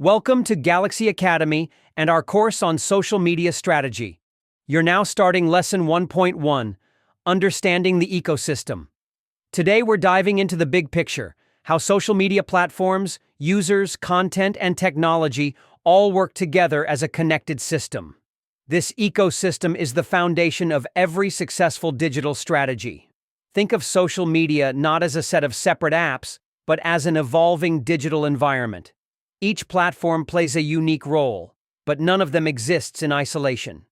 Welcome to Galaxy Academy and our course on social media strategy. You're now starting Lesson 1.1, Understanding the Ecosystem. Today we're diving into the big picture, how social media platforms, users, content, and technology all work together as a connected system. This ecosystem is the foundation of every successful digital strategy. Think of social media not as a set of separate apps, but as an evolving digital environment. Each platform plays a unique role, but none of them exists in isolation.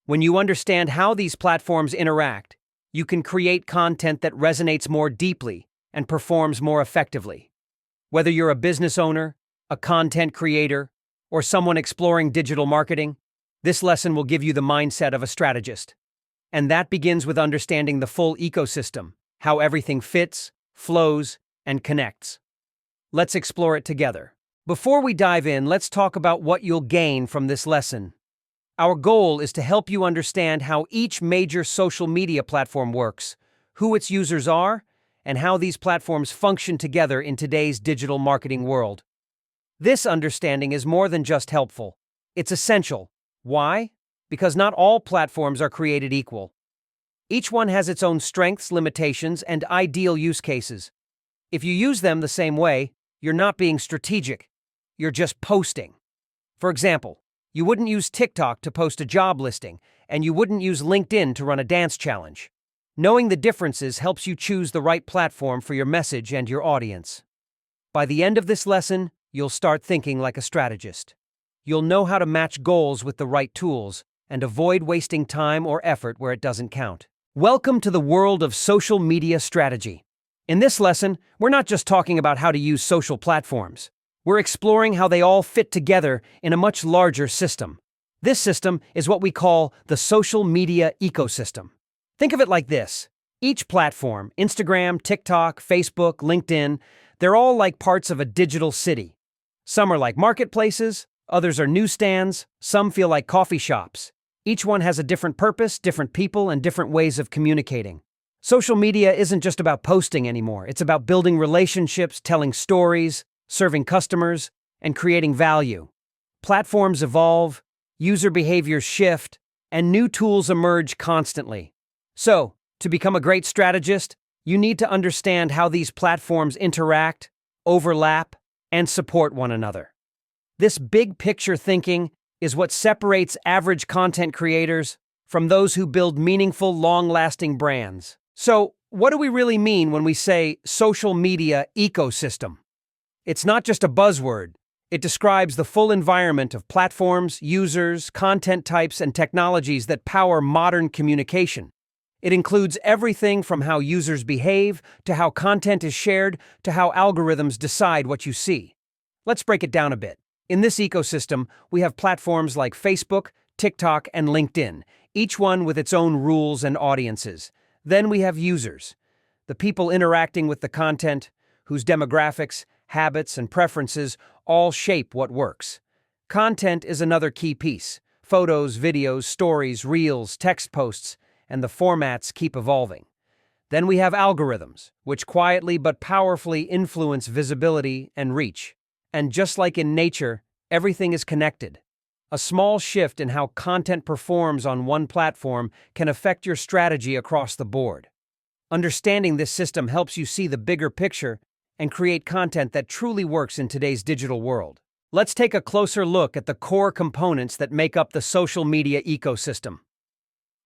When you understand how these platforms interact, you can create content that resonates more deeply and performs more effectively. Whether you're a business owner, a content creator, or someone exploring digital marketing, this lesson will give you the mindset of a strategist. And that begins with understanding the full ecosystem, how everything fits, flows, and connects. Let's explore it together. Before we dive in, let's talk about what you'll gain from this lesson. Our goal is to help you understand how each major social media platform works, who its users are, and how these platforms function together in today's digital marketing world. This understanding is more than just helpful. It's essential. Why? Because not all platforms are created equal. Each one has its own strengths, limitations, and ideal use cases. If you use them the same way, you're not being strategic. You're just posting. For example, you wouldn't use TikTok to post a job listing, and you wouldn't use LinkedIn to run a dance challenge. Knowing the differences helps you choose the right platform for your message and your audience. By the end of this lesson, you'll start thinking like a strategist. You'll know how to match goals with the right tools and avoid wasting time or effort where it doesn't count. Welcome to the world of social media strategy. In this lesson, we're not just talking about how to use social platforms. We're exploring how they all fit together in a much larger system. This system is what we call the social media ecosystem. Think of it like this. Each platform, Instagram, TikTok, Facebook, LinkedIn, they're all like parts of a digital city. Some are like marketplaces, others are newsstands, some feel like coffee shops. Each one has a different purpose, different people, and different ways of communicating. Social media isn't just about posting anymore. It's about building relationships, telling stories, serving customers, and creating value. Platforms evolve, user behaviors shift, and new tools emerge constantly. So, to become a great strategist, you need to understand how these platforms interact, overlap, and support one another. This big picture thinking is what separates average content creators from those who build meaningful, long-lasting brands. So, what do we really mean when we say social media ecosystem? It's not just a buzzword. It describes the full environment of platforms, users, content types, and technologies that power modern communication. It includes everything from how users behave, to how content is shared, to how algorithms decide what you see. Let's break it down a bit. In this ecosystem, we have platforms like Facebook, TikTok, and LinkedIn, each one with its own rules and audiences. Then we have users, the people interacting with the content, whose demographics, habits, and preferences all shape what works. Content is another key piece. Photos, videos, stories, reels, text posts, and the formats keep evolving. Then we have algorithms, which quietly but powerfully influence visibility and reach. And just like in nature, everything is connected. A small shift in how content performs on one platform can affect your strategy across the board. Understanding this system helps you see the bigger picture and create content that truly works in today's digital world. Let's take a closer look at the core components that make up the social media ecosystem.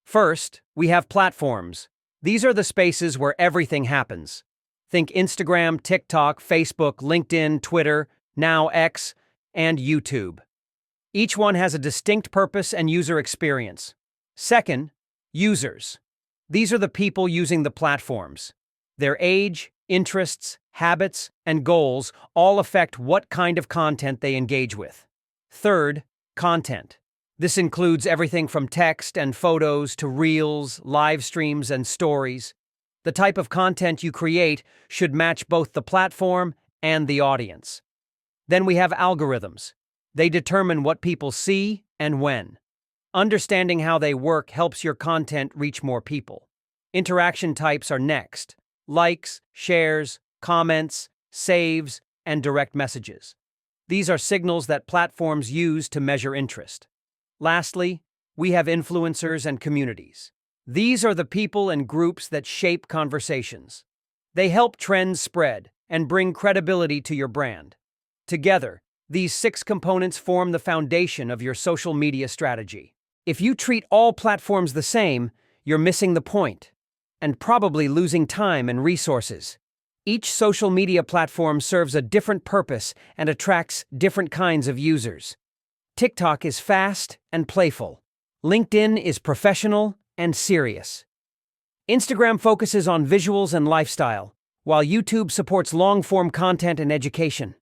First, we have platforms. These are the spaces where everything happens. Think Instagram, TikTok, Facebook, LinkedIn, Twitter, now X, and YouTube. Each one has a distinct purpose and user experience. Second, users. These are the people using the platforms. Their age, interests, habits, and goals all affect what kind of content they engage with. Third, content. This includes everything from text and photos to reels, live streams, and stories. The type of content you create should match both the platform and the audience. Then we have algorithms. They determine what people see and when. Understanding how they work helps your content reach more people. Interaction types are next: likes, shares, comments, saves, and direct messages. These are signals that platforms use to measure interest. Lastly, we have influencers and communities. These are the people and groups that shape conversations. They help trends spread and bring credibility to your brand. Together, these 6 components form the foundation of your social media strategy. If you treat all platforms the same, you're missing the point and probably losing time and resources. Each social media platform serves a different purpose and attracts different kinds of users. TikTok is fast and playful. LinkedIn is professional and serious. Instagram focuses on visuals and lifestyle, while YouTube supports long-form content and education.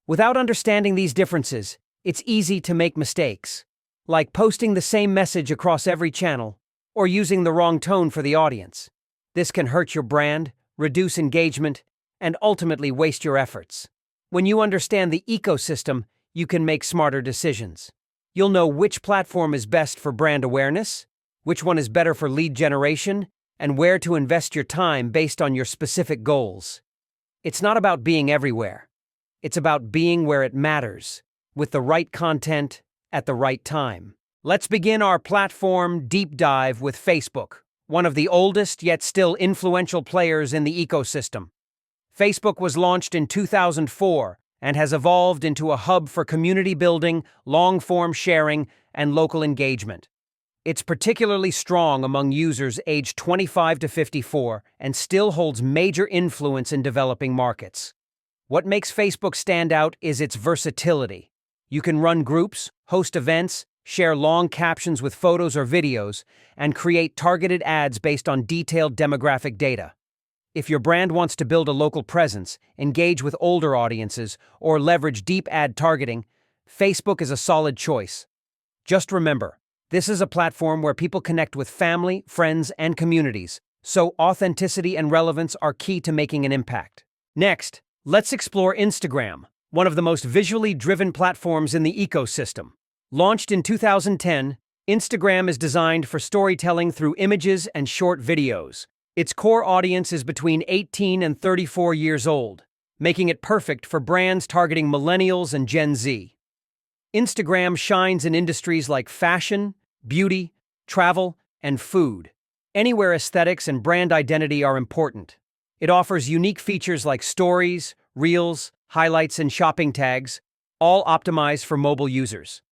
Without understanding these differences, it's easy to make mistakes, like posting the same message across every channel or using the wrong tone for the audience. This can hurt your brand, reduce engagement, and ultimately waste your efforts. When you understand the ecosystem, you can make smarter decisions. You'll know which platform is best for brand awareness, which one is better for lead generation, and where to invest your time based on your specific goals. It's not about being everywhere. It's about being where it matters, with the right content at the right time. Let's begin our platform deep dive with Facebook, one of the oldest yet still influential players in the ecosystem. Facebook was launched in 2004 and has evolved into a hub for community building, long-form sharing, and local engagement. It's particularly strong among users aged 25 to 54 and still holds major influence in developing markets. What makes Facebook stand out is its versatility. You can run groups, host events, share long captions with photos or videos, and create targeted ads based on detailed demographic data. If your brand wants to build a local presence, engage with older audiences, or leverage deep ad targeting, Facebook is a solid choice. Just remember, this is a platform where people connect with family, friends, and communities, so authenticity and relevance are key to making an impact. Next, let's explore Instagram, one of the most visually driven platforms in the ecosystem. Launched in 2010, Instagram is designed for storytelling through images and short videos. Its core audience is between 18 and 34 years old, making it perfect for brands targeting millennials and Gen Z. Instagram shines in industries like fashion, beauty, travel, and food, anywhere aesthetics and brand identity are important. It offers unique features like stories, reels, highlights, and shopping tags, all optimized for mobile users.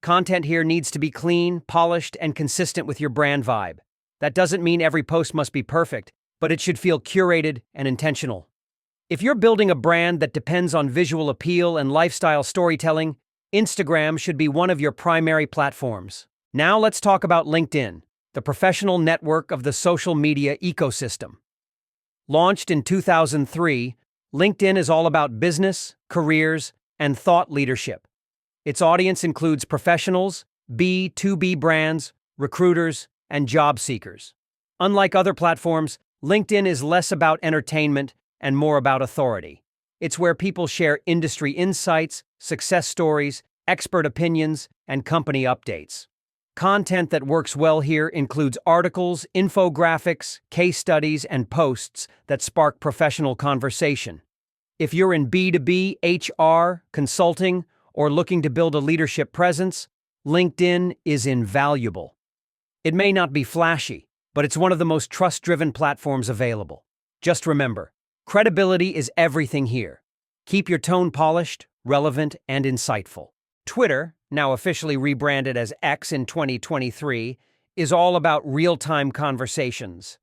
Content here needs to be clean, polished, and consistent with your brand vibe. That doesn't mean every post must be perfect, but it should feel curated and intentional. If you're building a brand that depends on visual appeal and lifestyle storytelling, Instagram should be one of your primary platforms. Now let's talk about LinkedIn, the professional network of the social media ecosystem. Launched in 2003, LinkedIn is all about business, careers, and thought leadership. Its audience includes professionals, B2B brands, recruiters, and job seekers. Unlike other platforms, LinkedIn is less about entertainment and more about authority. It's where people share industry insights, success stories, expert opinions, and company updates. Content that works well here includes articles, infographics, case studies, and posts that spark professional conversation. If you're in B2B, HR, consulting, or looking to build a leadership presence, LinkedIn is invaluable. It may not be flashy, but it's one of the most trust-driven platforms available. Just remember, credibility is everything here. Keep your tone polished, relevant, and insightful. Twitter, now officially rebranded as X in 2023, is all about real-time conversations.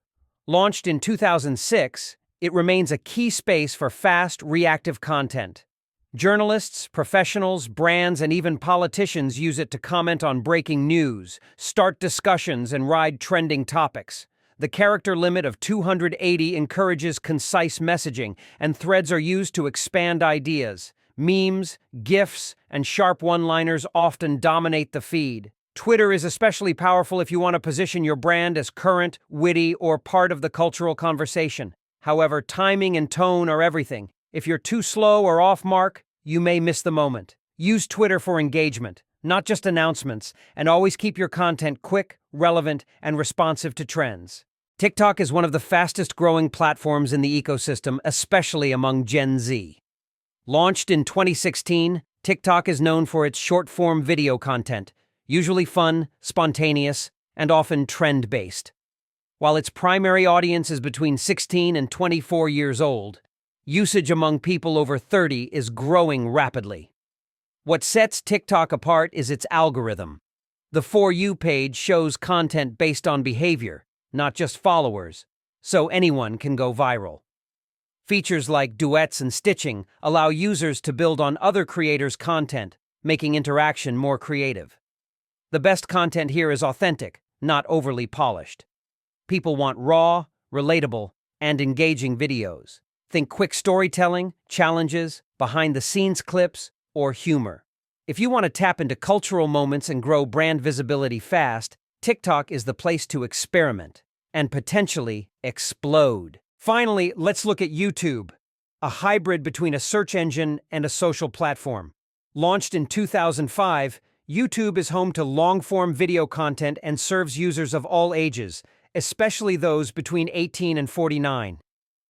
Launched in 2006, it remains a key space for fast, reactive content. Journalists, professionals, brands, and even politicians use it to comment on breaking news, start discussions, and ride trending topics. The character limit of 280 encourages concise messaging, and threads are used to expand ideas. Memes, GIFs, and sharp one-liners often dominate the feed. Twitter is especially powerful if you want to position your brand as current, witty, or part of the cultural conversation. However, timing and tone are everything. If you're too slow or off mark, you may miss the moment. Use Twitter for engagement, not just announcements, and always keep your content quick, relevant, and responsive to trends. TikTok is one of the fastest-growing platforms in the ecosystem, especially among Gen Z. Launched in 2016, TikTok is known for its short-form video content, usually fun, spontaneous, and often trend-based. While its primary audience is between 16 and 24 years old, usage among people over 30 is growing rapidly. What sets TikTok apart is its algorithm. The For You page shows content based on behavior, not just followers, so anyone can go viral. Features like duets and stitching allow users to build on other creators' content, making interaction more creative. The best content here is authentic, not overly polished. People want raw, relatable, and engaging videos. Think quick storytelling, challenges, behind-the-scenes clips, or humor. If you want to tap into cultural moments and grow brand visibility fast, TikTok is the place to experiment and potentially explode. Finally, let's look at YouTube, a hybrid between a search engine and a social platform. Launched in 2005, YouTube is home to long-form video content and serves users of all ages, especially those between 18 and 49.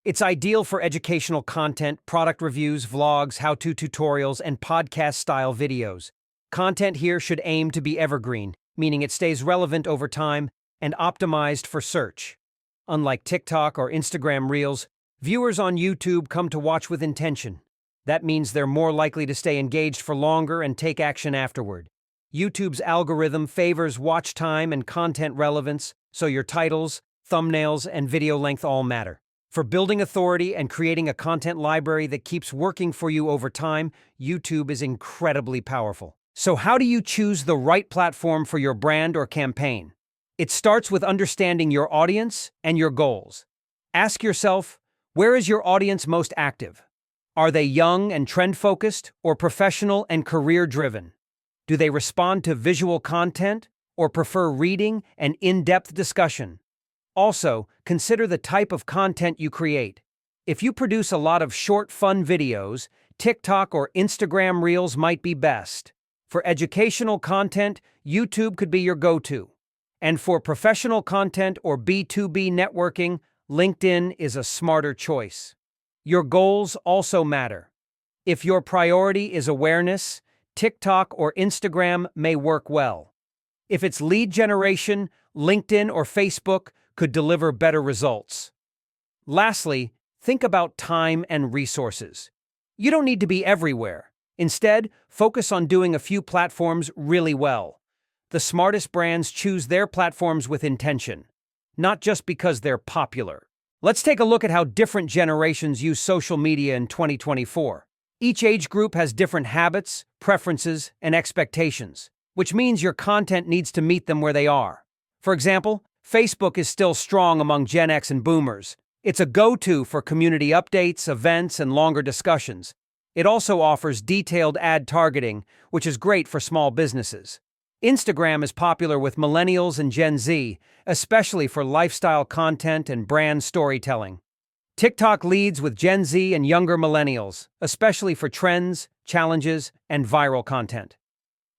It's ideal for educational content, product reviews, vlogs, how-to tutorials, and podcast-style videos. Content here should aim to be evergreen, meaning it stays relevant over time and optimized for search. Unlike TikTok or Instagram Reels, viewers on YouTube come to watch with intention. That means they're more likely to stay engaged for longer and take action afterward. YouTube's algorithm favors watch time and content relevance, so your titles, thumbnails, and video length all matter. For building authority and creating a content library that keeps working for you over time, YouTube is incredibly powerful. So how do you choose the right platform for your brand or campaign? It starts with understanding your audience and your goals. Ask yourself, where is your audience most active? Are they young and trend-focused or professional and career-driven? Do they respond to visual content or prefer reading and in-depth discussion? Also, consider the type of content you create. If you produce a lot of short, fun videos, TikTok or Instagram Reels might be best. For educational content, YouTube could be your go-to. And for professional content or B2B networking, LinkedIn is a smarter choice. Your goals also matter. If your priority is awareness, TikTok or Instagram may work well. If it's lead generation, LinkedIn or Facebook could deliver better results. Lastly, think about time and resources. You don't need to be everywhere. Instead, focus on doing a few platforms really well. The smartest brands choose their platforms with intention, not just because they're popular. Let's take a look at how different generations use social media in 2024. Each age group has different habits, preferences, and expectations, which means your content needs to meet them where they are. For example, Facebook is still strong among Gen X and Boomers. It's a go-to for community updates, events, and longer discussions. It also offers detailed ad targeting, which is great for small businesses. Instagram is popular with millennials and Gen Z, especially for lifestyle content and brand storytelling. TikTok leads with Gen Z and younger millennials, especially for trends, challenges, and viral content.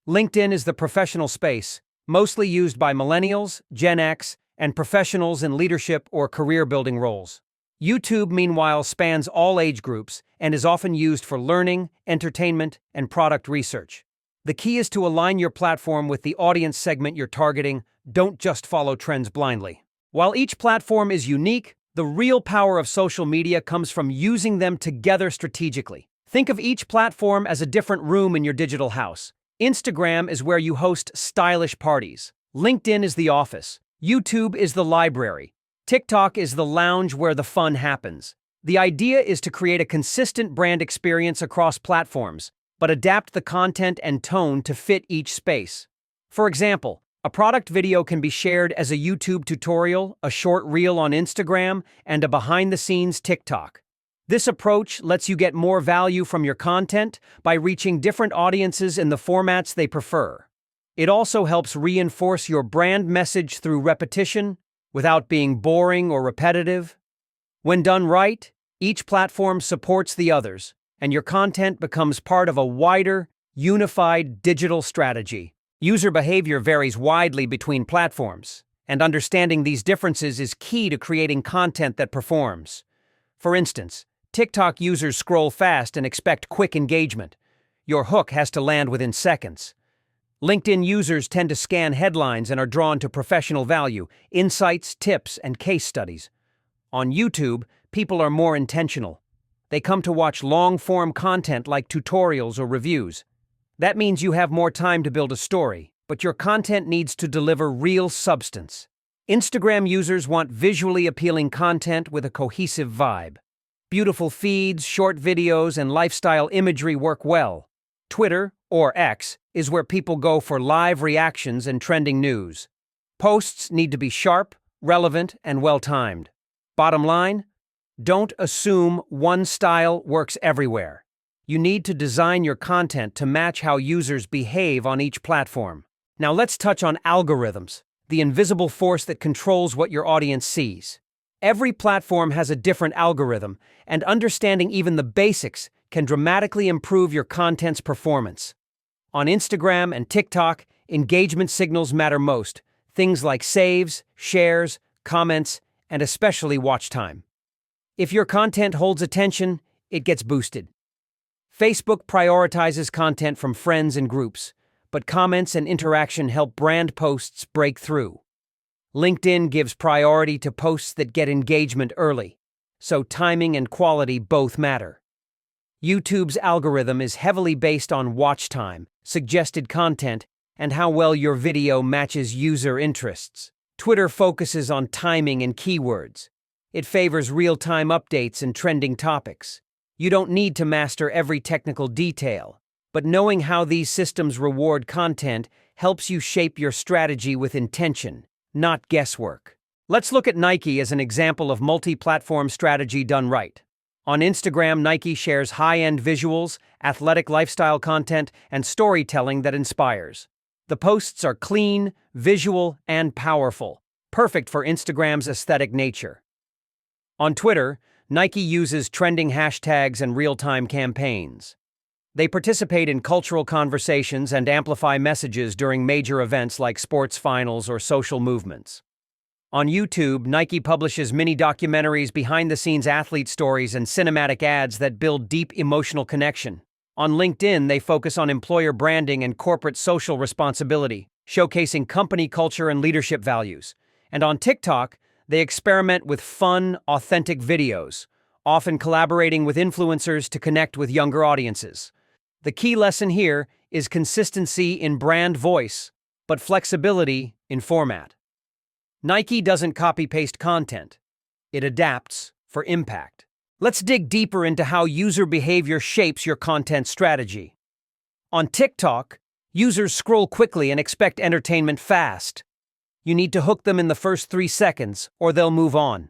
LinkedIn is the professional space, mostly used by millennials, Gen X, and professionals in leadership or career-building roles. YouTube, meanwhile, spans all age groups and is often used for learning, entertainment, and product research. The key is to align your platform with the audience segment you're targeting. Don't just follow trends blindly. While each platform is unique, the real power of social media comes from using them together strategically. Think of each platform as a different room in your digital house. Instagram is where you host stylish parties. LinkedIn is the office. YouTube is the library. TikTok is the lounge where the fun happens. The idea is to create a consistent brand experience across platforms, but adapt the content and tone to fit each space. For example, a product video can be shared as a YouTube tutorial, a short reel on Instagram, and a behind-the-scenes TikTok. This approach lets you get more value from your content by reaching different audiences in the formats they prefer. It also helps reinforce your brand message through repetition without being boring or repetitive. When done right, each platform supports the others, and your content becomes part of a wider, unified digital strategy. User behavior varies widely between platforms, and understanding these differences is key to creating content that performs. For instance, TikTok users scroll fast and expect quick engagement. Your hook has to land within seconds. LinkedIn users tend to scan headlines and are drawn to professional value, insights, tips, and case studies. On YouTube, people are more intentional. They come to watch long-form content like tutorials or reviews. That means you have more time to build a story, but your content needs to deliver real substance. Instagram users want visually appealing content with a cohesive vibe. Beautiful feeds, short videos, and lifestyle imagery work well. Twitter, or X, is where people go for live reactions and trending news. Posts need to be sharp, relevant, and well-timed. Bottom line, don't assume one style works everywhere. You need to design your content to match how users behave on each platform. Now let's touch on algorithms, the invisible force that controls what your audience sees. Every platform has a different algorithm, and understanding even the basics can dramatically improve your content's performance. On Instagram and TikTok, engagement signals matter most, things like saves, shares, comments, and especially watch time. If your content holds attention, it gets boosted. Facebook prioritizes content from friends and groups, but comments and interaction help brand posts break through. LinkedIn gives priority to posts that get engagement early, so timing and quality both matter. YouTube's algorithm is heavily based on watch time, suggested content, and how well your video matches user interests. Twitter focuses on timing and keywords. It favors real-time updates and trending topics. You don't need to master every technical detail, but knowing how these systems reward content helps you shape your strategy with intention, not guesswork. Let's look at Nike as an example of multi-platform strategy done right. On Instagram, Nike shares high-end visuals, athletic lifestyle content, and storytelling that inspires. The posts are clean, visual, and powerful, perfect for Instagram's aesthetic nature. On Twitter, Nike uses trending hashtags and real-time campaigns. They participate in cultural conversations and amplify messages during major events like sports finals or social movements. On YouTube, Nike publishes mini-documentaries, behind-the-scenes athlete stories, and cinematic ads that build deep emotional connection. On LinkedIn, they focus on employer branding and corporate social responsibility, showcasing company culture and leadership values. And on TikTok, they experiment with fun, authentic videos, often collaborating with influencers to connect with younger audiences. The key lesson here is consistency in brand voice, but flexibility in format. Nike doesn't copy-paste content. It adapts for impact. Let's dig deeper into how user behavior shapes your content strategy. On TikTok, users scroll quickly and expect entertainment fast. You need to hook them in the first 3 seconds, or they'll move on.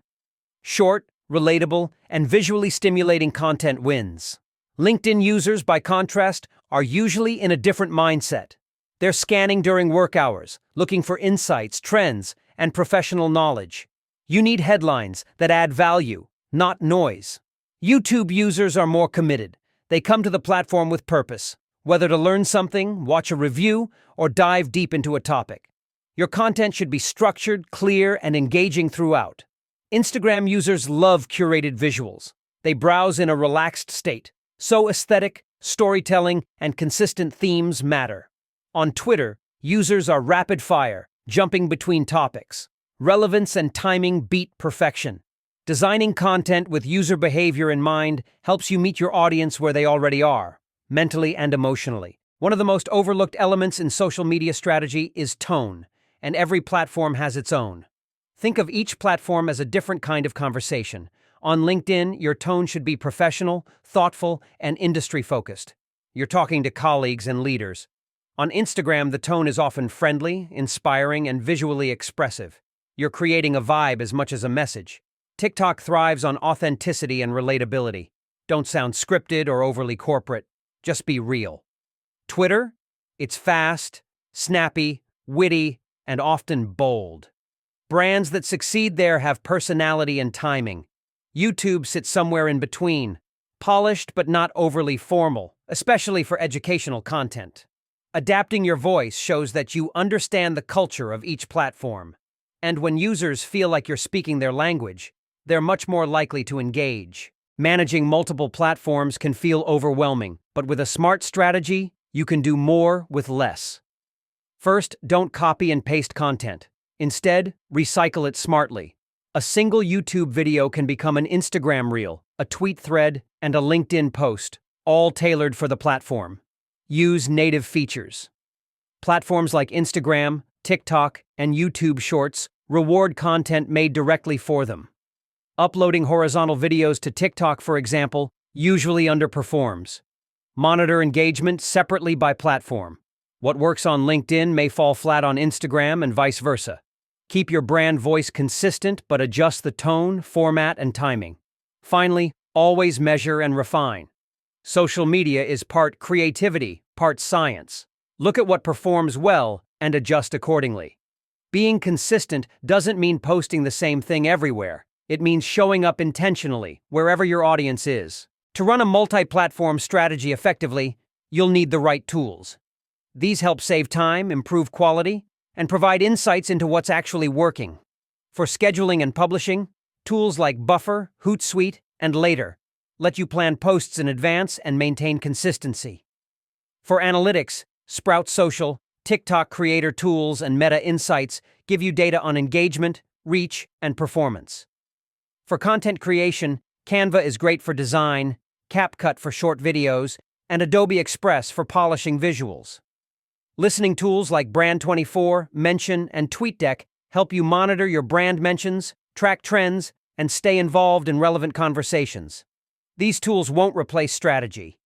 Short, relatable, and visually stimulating content wins. LinkedIn users, by contrast, are usually in a different mindset. They're scanning during work hours, looking for insights, trends, and professional knowledge. You need headlines that add value, not noise. YouTube users are more committed. They come to the platform with purpose, whether to learn something, watch a review, or dive deep into a topic. Your content should be structured, clear, and engaging throughout. Instagram users love curated visuals. They browse in a relaxed state. So aesthetic, storytelling, and consistent themes matter. On Twitter, users are rapid-fire, jumping between topics. Relevance and timing beat perfection. Designing content with user behavior in mind helps you meet your audience where they already are, mentally and emotionally. One of the most overlooked elements in social media strategy is tone, and every platform has its own. Think of each platform as a different kind of conversation. On LinkedIn, your tone should be professional, thoughtful, and industry-focused. You're talking to colleagues and leaders. On Instagram, the tone is often friendly, inspiring, and visually expressive. You're creating a vibe as much as a message. TikTok thrives on authenticity and relatability. Don't sound scripted or overly corporate. Just be real. Twitter? It's fast, snappy, witty, and often bold. Brands that succeed there have personality and timing. YouTube sits somewhere in between, polished but not overly formal, especially for educational content. Adapting your voice shows that you understand the culture of each platform. And when users feel like you're speaking their language, they're much more likely to engage. Managing multiple platforms can feel overwhelming, But with a smart strategy, you can do more with less. First, don't copy and paste content. Instead, recycle it smartly. A single YouTube video can become an Instagram reel, a tweet thread, and a LinkedIn post, all tailored for the platform. Use native features. Platforms like Instagram, TikTok, and YouTube Shorts reward content made directly for them. Uploading horizontal videos to TikTok, for example, usually underperforms. Monitor engagement separately by platform. What works on LinkedIn may fall flat on Instagram and vice versa. Keep your brand voice consistent, but adjust the tone, format, and timing. Finally, always measure and refine. Social media is part creativity, part science. Look at what performs well and adjust accordingly. Being consistent doesn't mean posting the same thing everywhere. It means showing up intentionally, wherever your audience is. To run a multi-platform strategy effectively, you'll need the right tools. These help save time, improve quality, and provide insights into what's actually working. For scheduling and publishing, tools like Buffer, Hootsuite, and Later let you plan posts in advance and maintain consistency. For analytics, Sprout Social, TikTok Creator Tools, and Meta Insights give you data on engagement, reach, and performance. For content creation, Canva is great for design, CapCut for short videos, and Adobe Express for polishing visuals. Listening tools like Brand24, Mention, and TweetDeck help you monitor your brand mentions, track trends, and stay involved in relevant conversations. These tools won't replace strategy,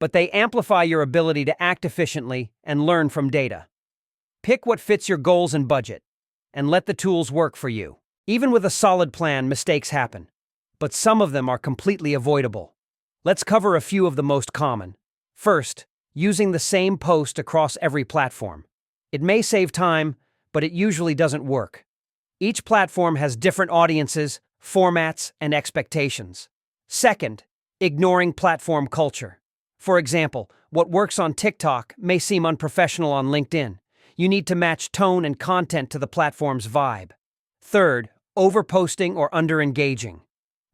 but they amplify your ability to act efficiently and learn from data. Pick what fits your goals and budget, and let the tools work for you. Even with a solid plan, mistakes happen, but some of them are completely avoidable. Let's cover a few of the most common. First, using the same post across every platform. It may save time, but it usually doesn't work. Each platform has different audiences, formats, and expectations. Second, ignoring platform culture. For example, what works on TikTok may seem unprofessional on LinkedIn. You need to match tone and content to the platform's vibe. Third, overposting or under-engaging.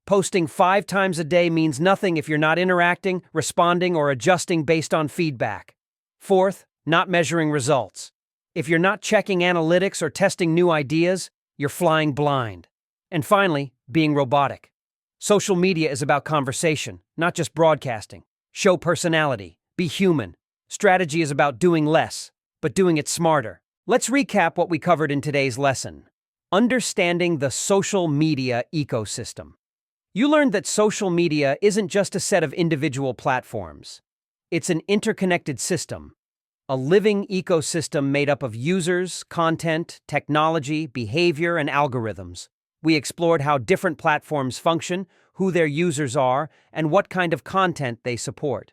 Posting 5 times a day means nothing if you're not interacting, responding, or adjusting based on feedback. Fourth, not measuring results. If you're not checking analytics or testing new ideas, you're flying blind. And finally, being robotic. Social media is about conversation, not just broadcasting. Show personality, be human. Strategy is about doing less, but doing it smarter. Let's recap what we covered in today's lesson. Understanding the social media ecosystem. You learned that social media isn't just a set of individual platforms. It's an interconnected system, a living ecosystem made up of users, content, technology, behavior, and algorithms. We explored how different platforms function, who their users are, and what kind of content they support.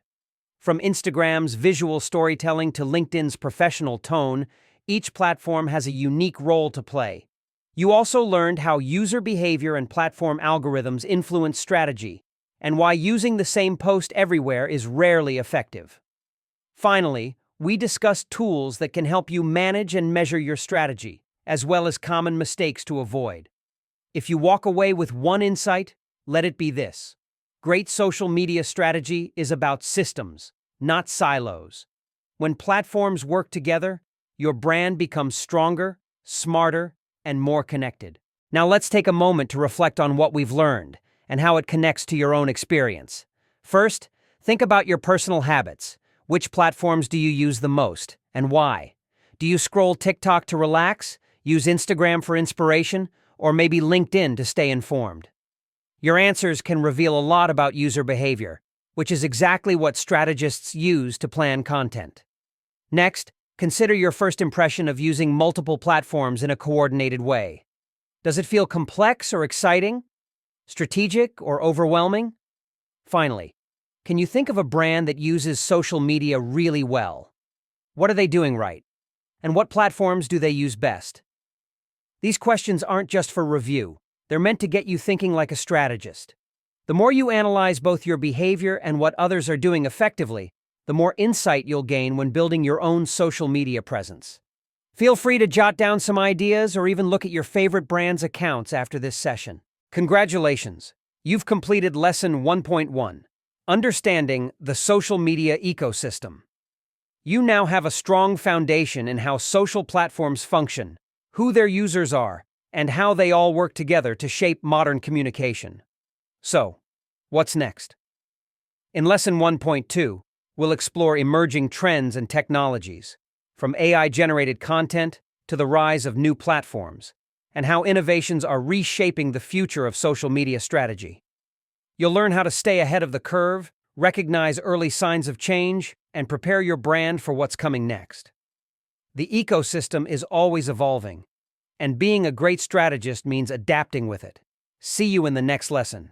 From Instagram's visual storytelling to LinkedIn's professional tone, each platform has a unique role to play. You also learned how user behavior and platform algorithms influence strategy, and why using the same post everywhere is rarely effective. Finally, we discussed tools that can help you manage and measure your strategy, as well as common mistakes to avoid. If you walk away with one insight, let it be this. Great social media strategy is about systems, not silos. When platforms work together, your brand becomes stronger, smarter, and more connected. Now let's take a moment to reflect on what we've learned and how it connects to your own experience. First, think about your personal habits. Which platforms do you use the most, and why? Do you scroll TikTok to relax, use Instagram for inspiration, or maybe LinkedIn to stay informed? Your answers can reveal a lot about user behavior, which is exactly what strategists use to plan content. Next, consider your first impression of using multiple platforms in a coordinated way. Does it feel complex or exciting? Strategic or overwhelming? Finally, can you think of a brand that uses social media really well? What are they doing right? And what platforms do they use best? These questions aren't just for review. They're meant to get you thinking like a strategist. The more you analyze both your behavior and what others are doing effectively, the more insight you'll gain when building your own social media presence. Feel free to jot down some ideas or even look at your favorite brand's accounts after this session. Congratulations! You've completed Lesson 1.1, Understanding the social media ecosystem. You now have a strong foundation in how social platforms function, who their users are, and how they all work together to shape modern communication. So, what's next? In Lesson 1.2, we'll explore emerging trends and technologies, from AI-generated content to the rise of new platforms, and how innovations are reshaping the future of social media strategy. You'll learn how to stay ahead of the curve, recognize early signs of change, and prepare your brand for what's coming next. The ecosystem is always evolving, and being a great strategist means adapting with it. See you in the next lesson.